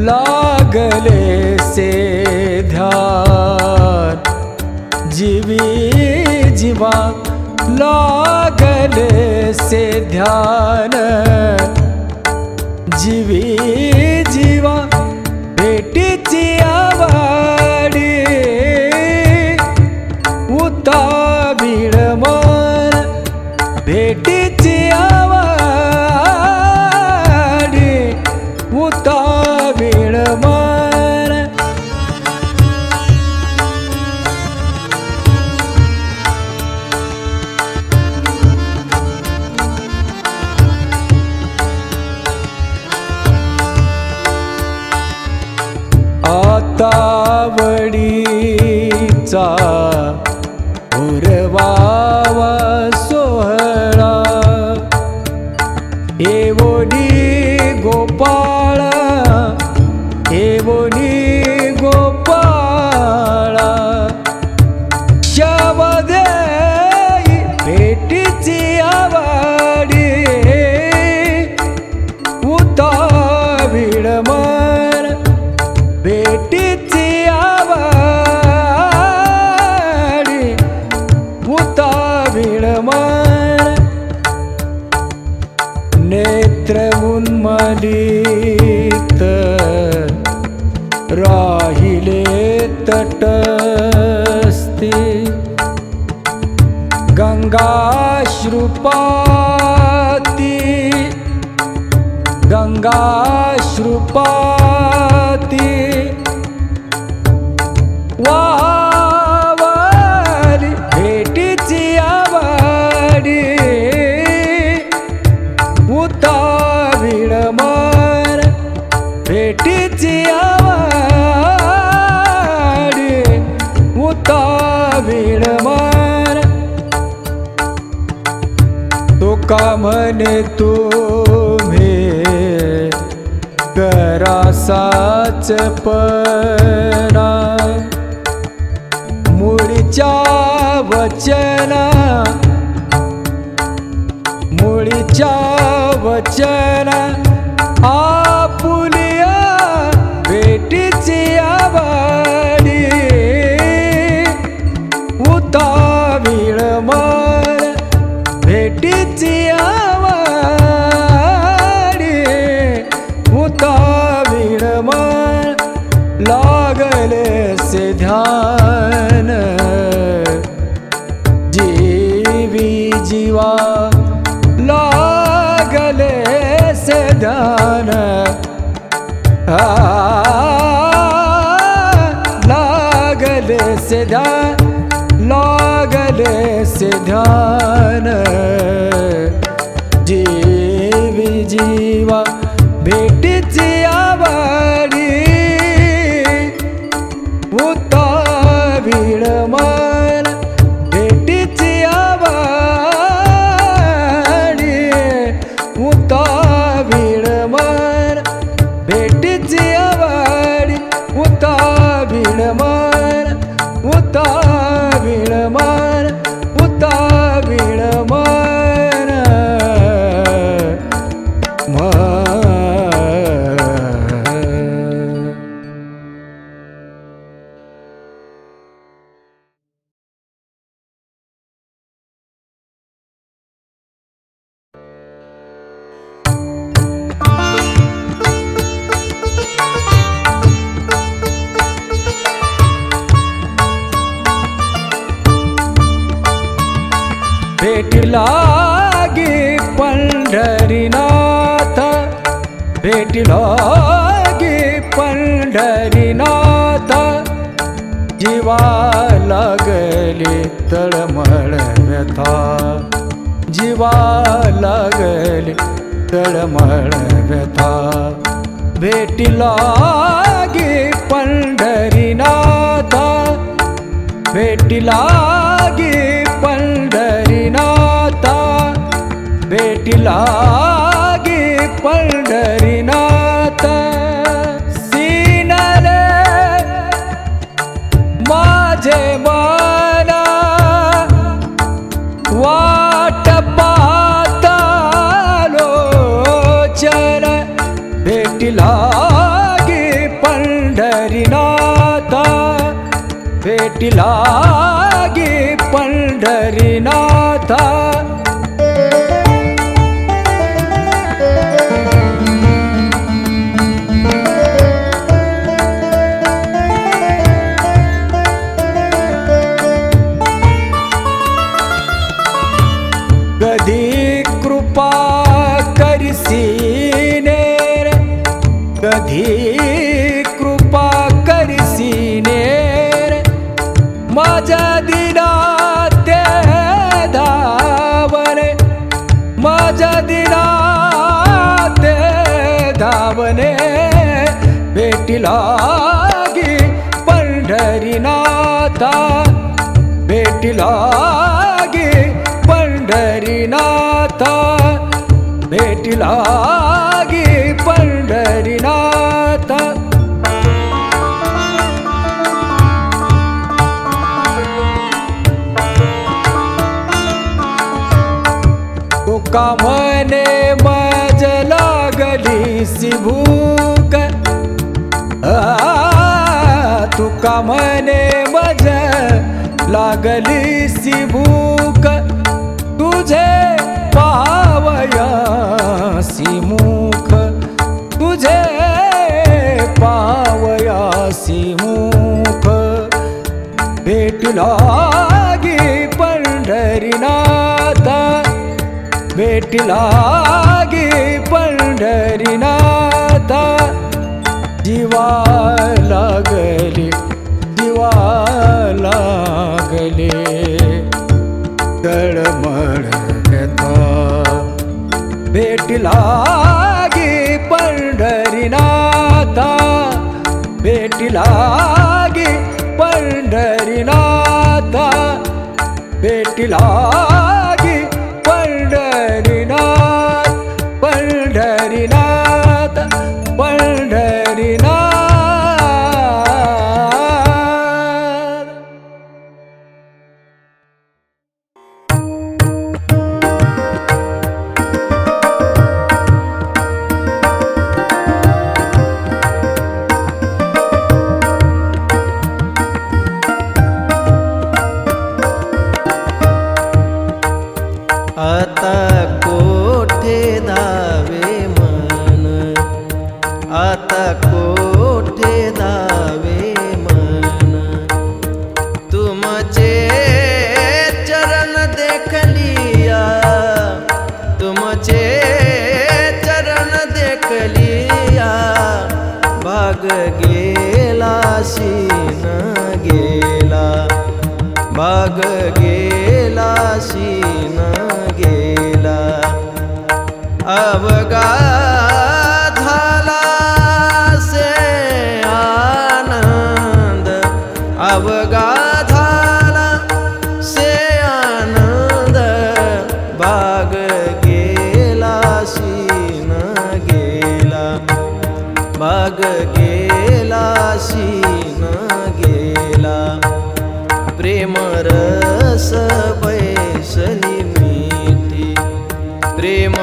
लागले से ध्यान जीवी जीवा लागले से ध्यान जीवी जीवा भेटीची आवडी उतावीळ मन भेटीची आवडी उतावीळ मन आतावडीचा उरवावा सोहळा एवढी गोपाळ एवढी गोपाळा शवदेई भेटीची आवडी उतावीळ मन भेटीची आवडी उतावीळ मन नेत्र उन्मलित राहिले तटस्थी गंगाश्रुपाती गंगाश्रुपाती वावली भेटीची आवडी उतावीळ मन भेटीची आवडी उतावीळ मन तुका म्हणे तुम्ही करा साचपणा मुळीच्या वचना मुळीच्या वचना आपुलिया भेटीची आवडी उतावीळ मन भेटीची आवडी उतावीळ मन लागले से ध्यान जीवी जीवा लागले से ध्यान लागले से ध्यान लागले से ध्यान जीवी जीवा भेटीची आवडी उतावीळ मन भेटीची आवडी उतावीळ मन भेटीची आवडी उतावीळ मन उतावीळ मन उतावीळ मन भेटीलागी पंढरीनाथ भेटीलागी पंढरीनाथ जीवा लागली तळमळ व्यथा जीवा लागली तळमळ व्यथा भेटीलागी पंढरीनाथ भेटीलागी पंढरीनाथ भेटीलागी पंढरीनाथ सीनले माझे मन वाट पाहता लोचन भेटीलागी भेटीला गे पंढरीनाथा. कधी कृपा करसीने रे, कधी कृपा करसीने रे, माझ्या दिनात ते धावणे, माझ्या दिनात ते धावणे. भेटीला गे पंढरीनाथा, भेटीला गे पंढरीनाथा, भेटीला गे पंढरीनाथा. तुका म्हणे मज लागलीसी भूक, तुका म्हणे मज लागलीसी भूक, तुझे पावयासी मुख, तुझे पावयासी मुख. भेटीला गे पंढरीनाथा, भेटीला गे पंढरीनाथा. जीवा लागले, जीवा लागले तळमळ व्यथा. भेटीला गे पंढरीनाथा, भेटीला गे पंढरीनाथा, भेटीला गे पंढरीनाथ, पंढरीनाथ, पंढरीनाथ. आता कोठे धावे मन, आता कोठे धावे मन, तुमचे चरण देखलिया, तुमचे चरण देखलिया. भाग गेला शीन गेला, भाग गेला शीन गेला. अवघा झाला से आनंद, अवघा झाला से आनंद. भाग गेला शीन गेला, भाग गेला शीन गेला. प्रेम रस बैसली मीठी, प्रेम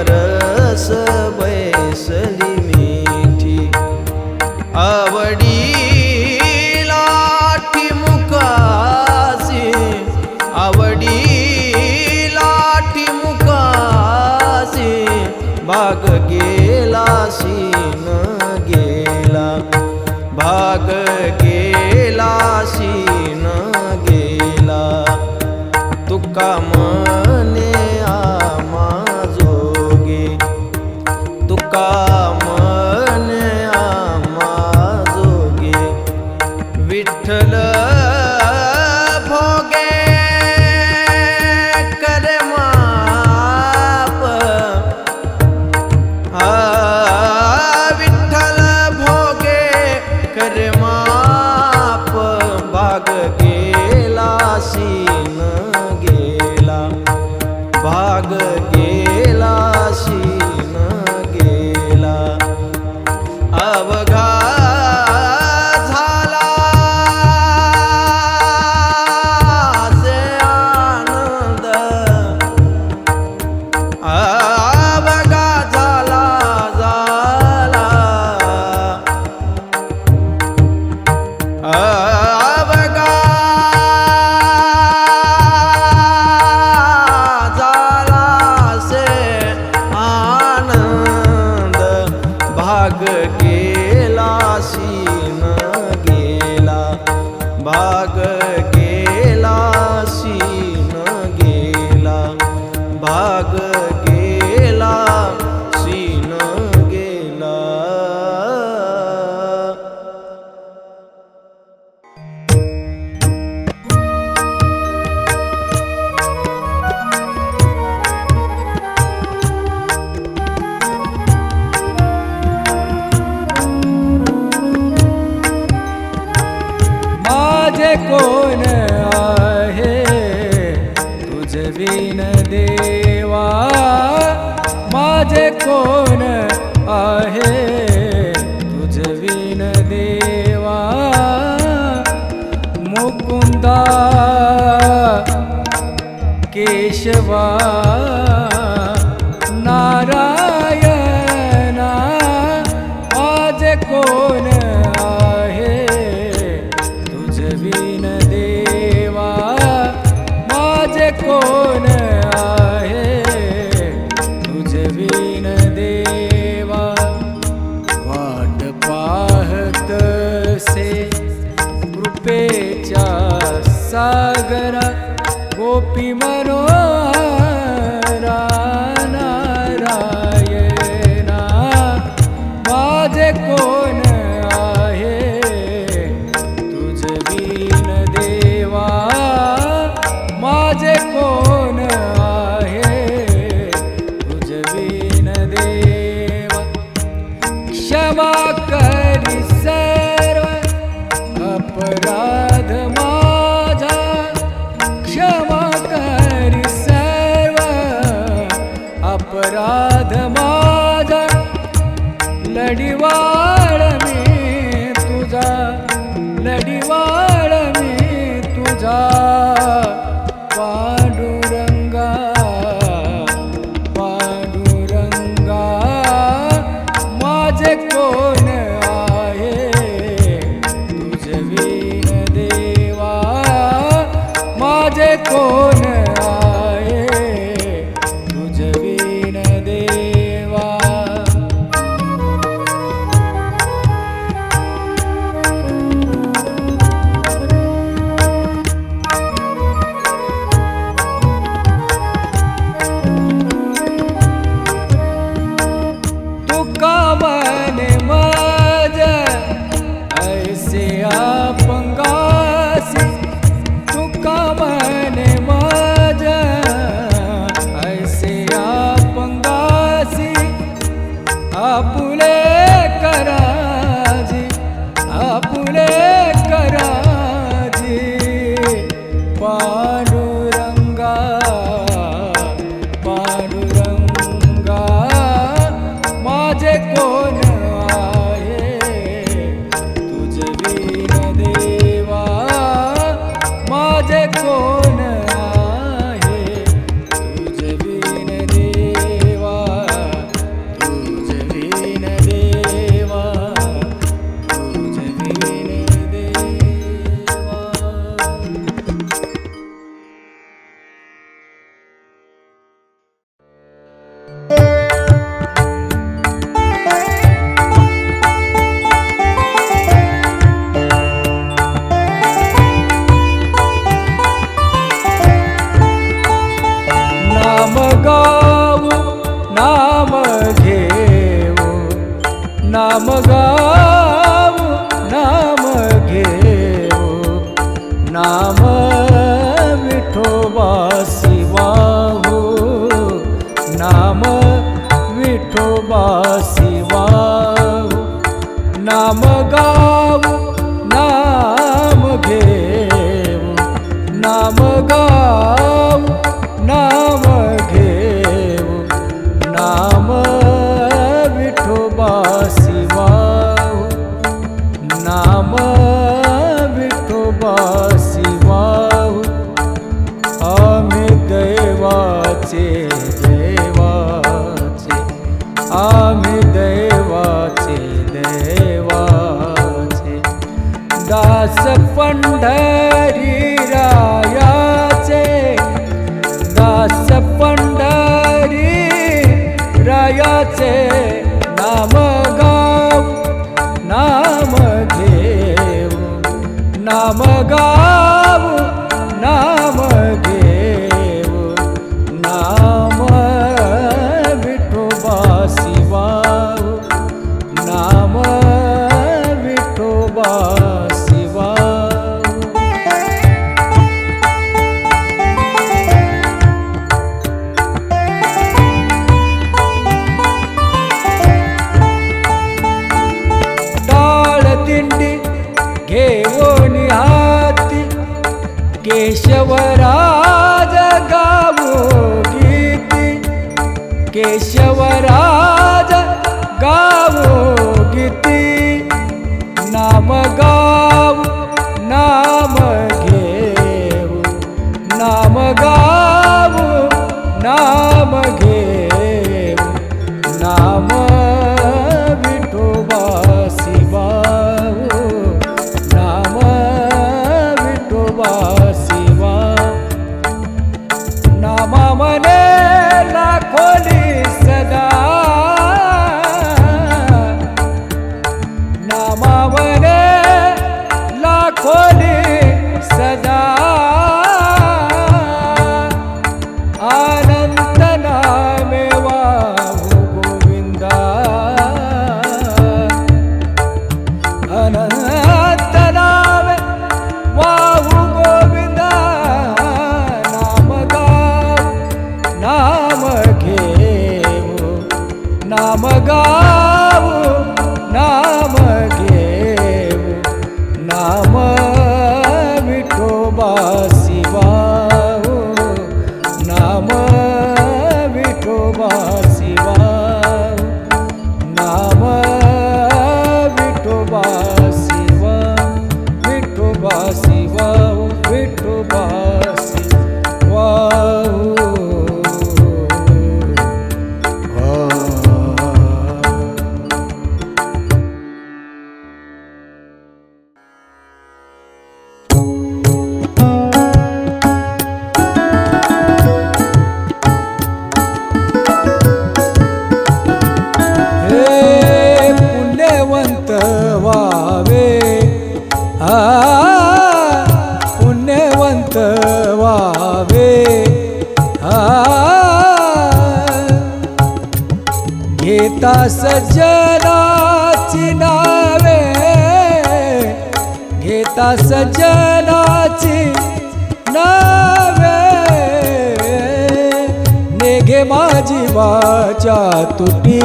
रस बैसली मीठी. आवडी लाठी मुकासी, आवडी लाठी मुकासी. भाग गेला शीन गेला, भाग गेला शीन गेला. तुका म्हणे आमा जोगे, तुका म्हणे आमा जोगे. विठ्ठल भोगे करे माप, विठ्ठल भोगे करे माप. भाग गेला शीन गेला, भाग गेला शीन गेला. अवघा झाला से आनंद, अवघा झाला झाला. अवघा माझे कोण आहे तुझविन देवा, माझे कोण आहे तुझविन देवा. मुकुंदा केशवा नारायणा, माझे कोण आहे तुझविन देवा, माझे कोण आहे तुझविन देवा. वाट पाहतसे कृपेच्या सागरा, गोपी मनोहरा नारायणा, माझे कोण आहे तुझविन देवा, माझे कोण आहे तुझविन देवा. क्षमा करी सर्व अपराध माझा, क्षमा करी सर्व अपराध माझा. लढीवाळ मी तुझा, लढीवाळ मी तुझा. पांडुरंगा पांडुरंगा, माझे कोण आहे तुझविन देवा, माझे कोण आहे तुझविन देवा. तुका मने माझ्या ऐसे अपंगासी, तुका मने माझ्या ऐसे अपंगासी. आपुले कराजी, आपुले कराजी. पांडुरंगा पांडुरंगा, माझे कोण आहे तुझविन देवा, माझे कोण आहे तुझविन देवा, तुझविन देवा, तुझविन देवा. नाम गाऊ नाम घेऊ, नाम गाऊ नाम घेऊ. नाम विठोबा शिवाहू, नाम विठोबा शिवाहू. नाम गाऊ नाम घेऊ, नाम गाऊ नाम घेऊ. नाम विठोबा शिवाहू, नाम विठोबा शिवाहू. आम्ही देवाचे देवाचे, आम्ही देवाचे देवाचे. दास पंढरी रायाचे, दास पंढरी रायाचे. नाम गाऊ नाम घेऊ, नाम गाऊ नाम घेऊ. नाम विठोबा शिवाहू, नाम विठोबा शिवाहू. टाळ दिंडी घेऊन हाती, केशवराज गावो गीती, केशवराज गावो गीती, नाम गावू नाम घेऊ, नाम गावू नाम घेऊ, नाम विठोबा शिवाऊ, नाम विठोबा शिवा, नामा मने लाखोली सदा, नामा मने लाखोली सदा, अनंत नामे वाहू गोविंदा, अनंत नामे वाहू गोविंदा, नाम गाव नाम घेऊ, नाम गावू नाम घेऊ, नाम विठोबा शिवाऊ, नाम विठोबा शिवाऊ, नाम विठोबा शिवा, विठोबा शिवाऊ, विठोबा शिवाऊ. हे पुण्यवंत व्हावे, पुण्यवंत व्हावे, घेता सज्जनाची नावे, घेता सज्जनाची नावे, नेघे माझी वाचा तुटी,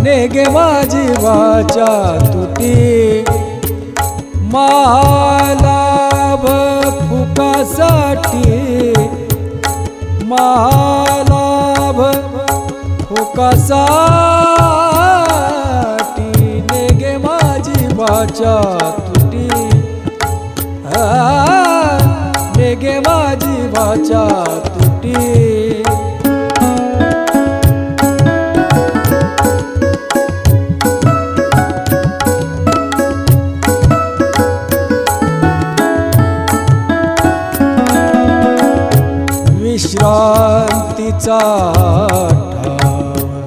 नेघे माझी वाचा तुटी, महालाभ फुकासाठी, महालाभ फुकासाठी, नेघे माझी वाचा तुटी, नेघे माझी वाचा तुटी. विश्रांतीचा ठाव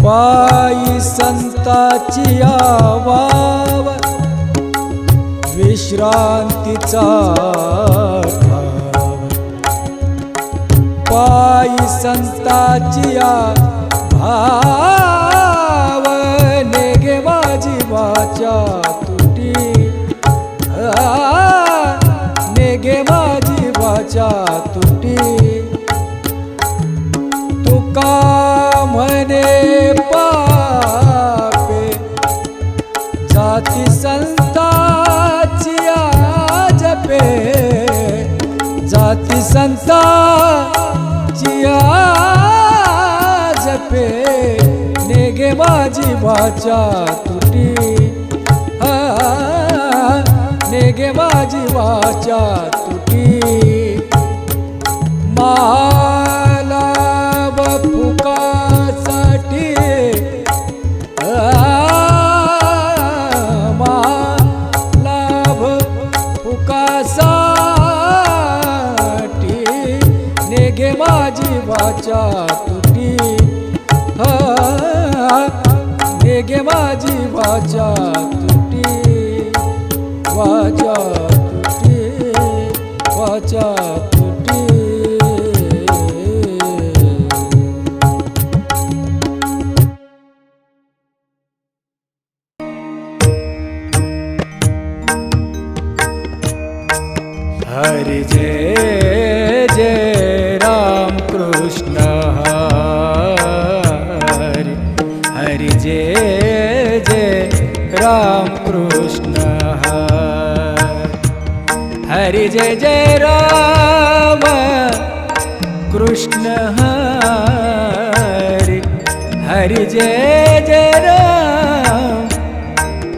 पायी संताची वाव, विश्रांतीचा ठाव पायी संताची भाव, नेघे माझी वाचा तुटी, नेघे माझी वाचा तुटी. तुका म्हणे पापे जाती संताची जपे, जाती संताची जपे, नेघे माझी वाचा तुटी, नेघे माझी वाचा तुटी. महालाभ फुकासाठी, महालाभ फुकासाठी, नेघे माझी वाचा तुटी, नेघे माझी वाचा तुटी, वाचा तुटी, वाचा तुटी. हरि जय जय राम कृष्ण हरि, हरि जय जय राम कृष्ण हरि. हरी जय जय राम कृष्ण हरी हरी जय जय राम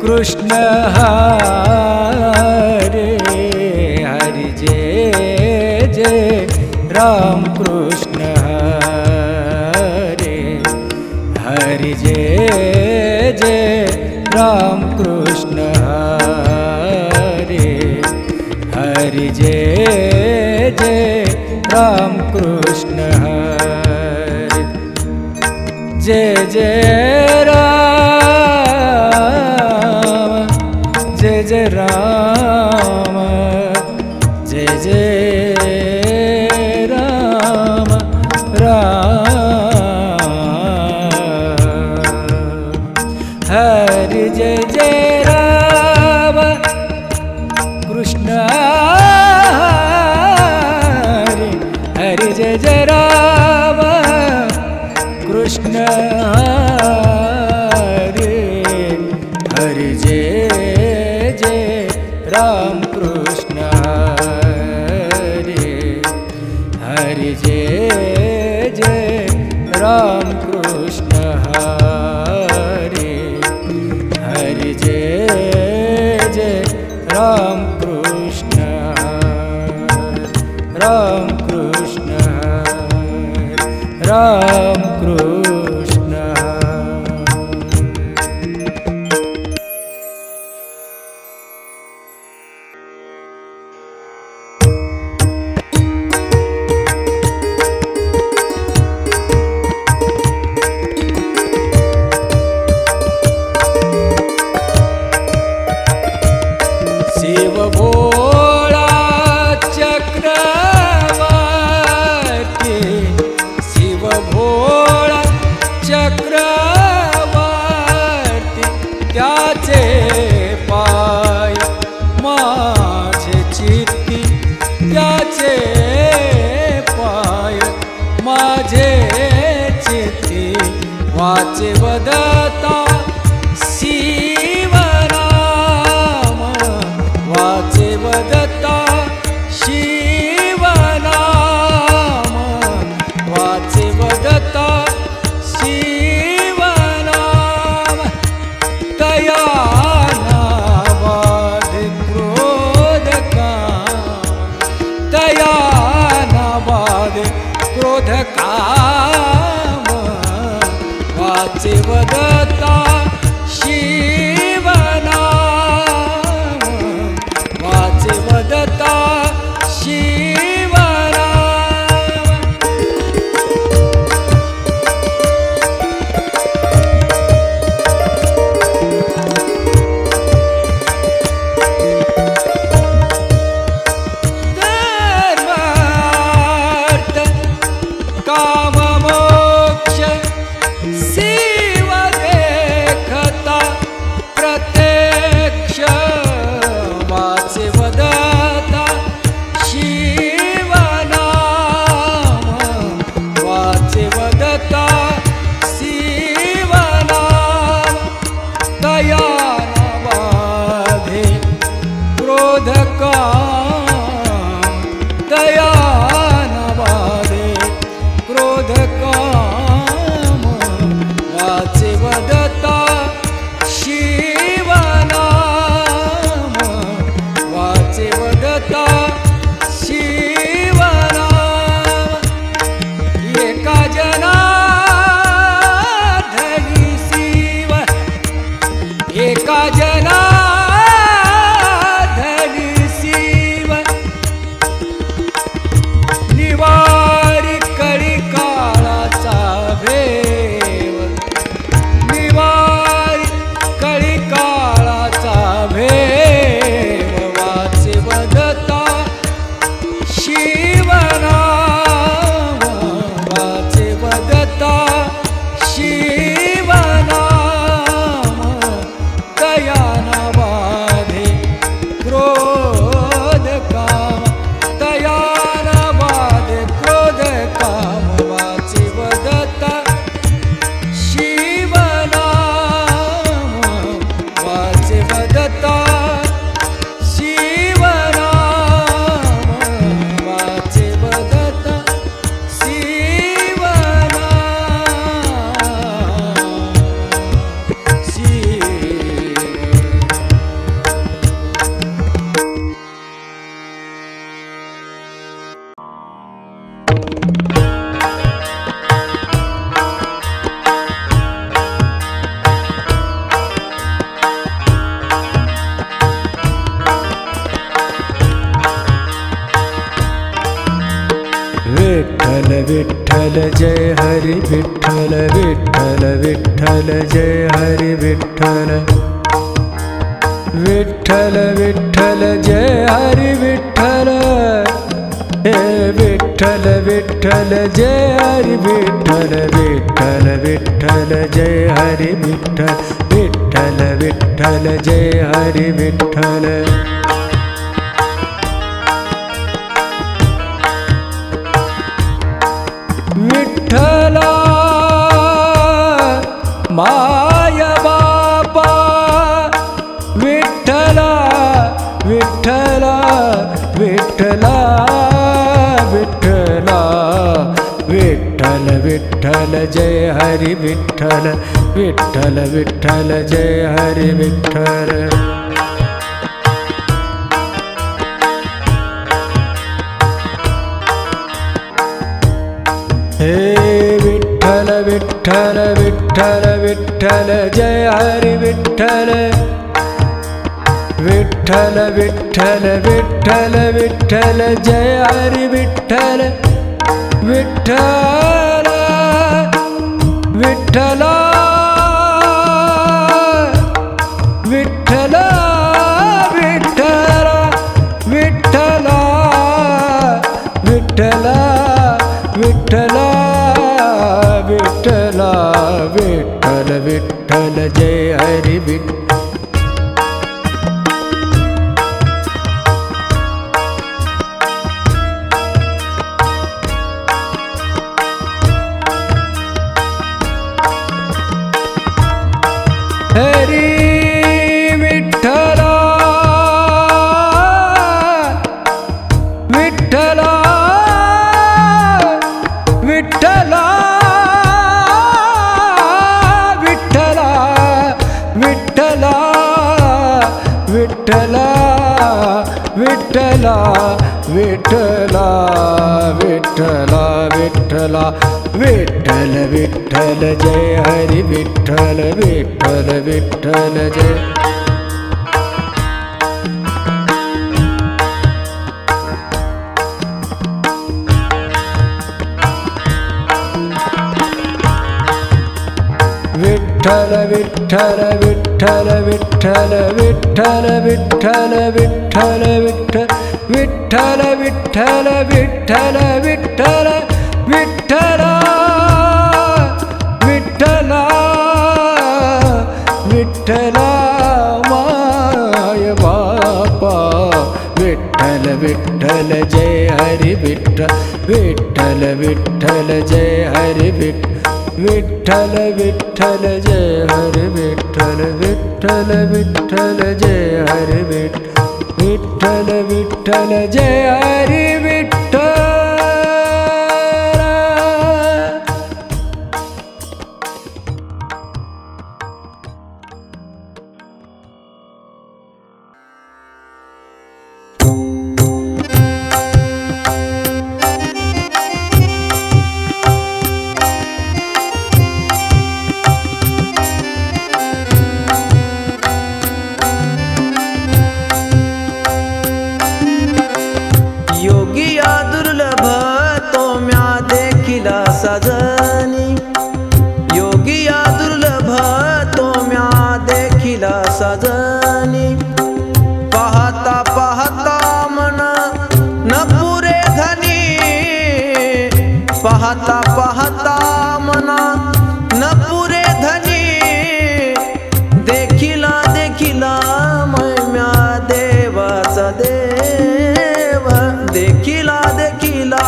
कृष्ण हरी हरी जय जय राम कृष्ण हरी हरी जय जय राम कृष्ण हरी हरि जय जय राम कृष्ण हरि जय जय राम जय जय राम जय जय राम राम हरि जय जय राम कृष्ण हरि हरि जय जय राम कृष्ण हरि हरि जय जय राम कृष्ण हरि हरि जय जय राम कृष्ण हरि हरि जय जय राम कृष्ण राम कृष्ण राम कृष्ण शिव भोळा चक्रवर्ती शिव भोळा चक्रवर्ती त्याचे पाय माझे चित्ती त्याचे पाय माझे चित्ती वाचे वदता शिवनाम वाचे वदता शिवनाम वाचे वदता शिवनाम तया नावाद क्रोध काम तया नावाद क्रोध काम वाचे वदता शिवनाम वाचे वदता शिवनाम धर्मार्थ काम मोक्ष शिव देखता जय हरी विठ्ठल विठ्ठल विठ्ठल जय हरी विठ्ठल विठ्ठल विठ्ठल जय हरी विठ्ठल हे विठ्ठल विठ्ठल जय हरी विठ्ठल विठ्ठल विठ्ठल जय हरी विठ्ठल विठ्ठल विठ्ठल जय हरी विठ्ठल विठ्ठला माय बापा विठ्ठला विठ्ठला विठ्ठला विठ्ठला विठ्ठल विठ्ठल जय हरी विठ्ठल विठ्ठल विठ्ठल जय हरी विठ्ठल हे विठ्ठल विठ्ठल विठ्ठल विठ्ठल जय हरी विठ्ठल विठ्ठल विठ्ठल विठ्ठल विठ्ठल जय हरी विठ्ठल विठ्ठल विठ्ठला विठ्ठला विठ्ठला विठ्ठला विठ्ठला विठ्ठला विठ्ठला विठ्ठल विठ्ठल जय हरी विठ्ठल हरी विठ्ठला विठ्ठला विठ्ठला विठ्ठला विठ्ठला विठ्ठला विठ्ठला विठ्ठला विठ्ठला विठ्ठला विठ्ठल विठ्ठल जय हरी विठ्ठल विठ्ठल विठ्ठल जय विठ्ठल विठ्ठल विठ्ठल विठ्ठल विठ्ठल विठ्ठल विठ्ठल विठ्ठल विठ्ठल विठ्ठल विठ्ठल विठ्ठल विठ्ठला विठ्ठला माय बापा विठ्ठल विठ्ठल जय हरी विठ्ठल विठ्ठल विठ्ठल जय हरी विठ्ठल विठ्ठल जय हरी विठ्ठल विठ्ठल विठ्ठल जय हरी विठ्ठल विठ्ठल जय हरी विठ्ठल योगिया दुर्लभ तो म्या देखिला साजनी योगिया दुर्लभ तो म्या देखिला साजनी पाहता पाहता मन न पुरे धनी पाहता पाहता मन न पुरे धनी देखिला देखिला म्या देवाचा देव देखिला देखिला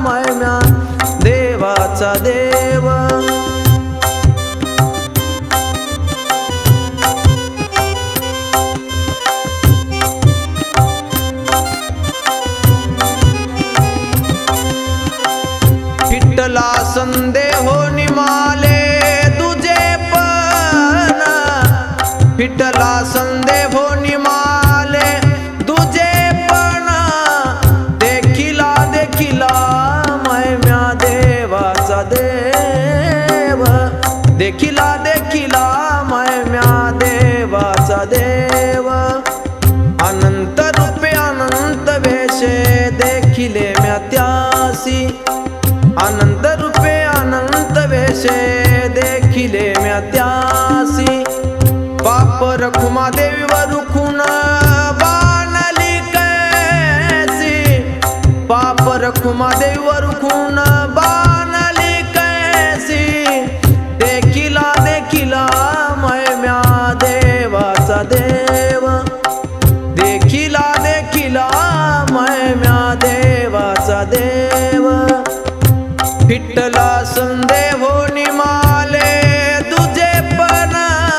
म्या देवाचा देव विठ्ठला संदेहो निमाले तुझे पण विठ्ठला संदेहो निमाले तुझे पण देखिला देखिला म्या देवाचा देव देखिला देखिला म्या देवाचा देव अनंत रूपे अनंत वेशे देखिले म्या त्यासी अनंत रूपे देशे देखिले म्या त्यासी पाप रखुमा देवीवर खून बाणली कैसी पाप रखुमा देवीवर खून बाणली कैसी देखिला देखिला म्या देवाचा देव देखिला देखिला म्या देवाचा देव विठ्ठला संदेव निमाले तुझे पण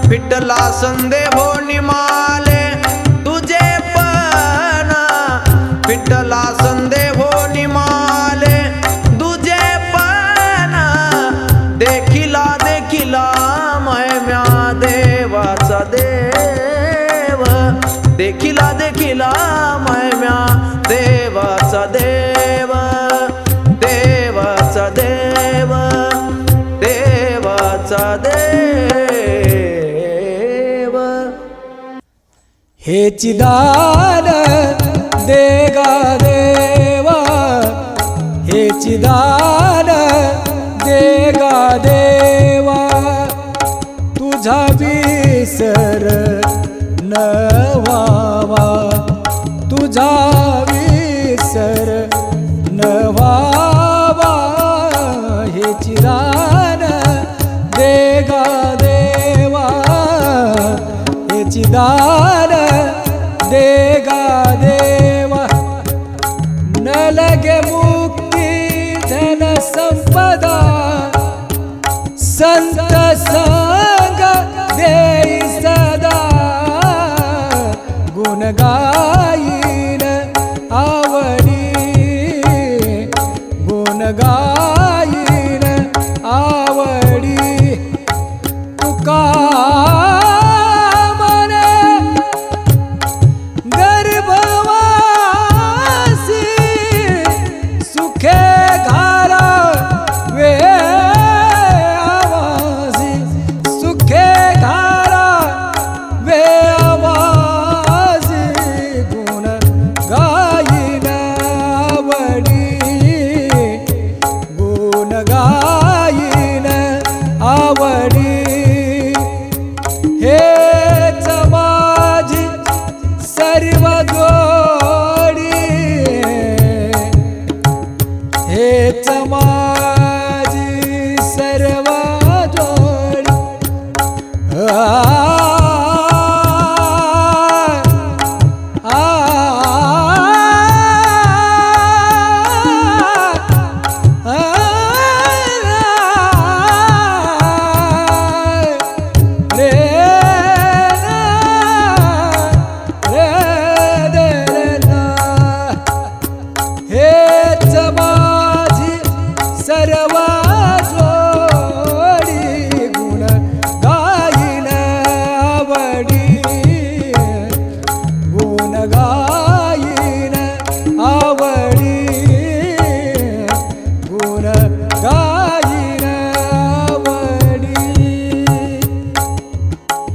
विठ्ठला संदेव निमाले तुझे पण विठ्ठला संदेव निमाले तुझे पण देखिला देखिला म्या देवाचा देव देखिला देखिला म्या देवाचा देव देवाचा देव देवाचा देव हेची दान देगा देवा हेची दान देगा देवा तुझा विसर न व्हावा तुझा विसर न व्हावा हेची दान देगा देवा हेची दान देगा देवा न लगे मुक्ती धन संपदा संत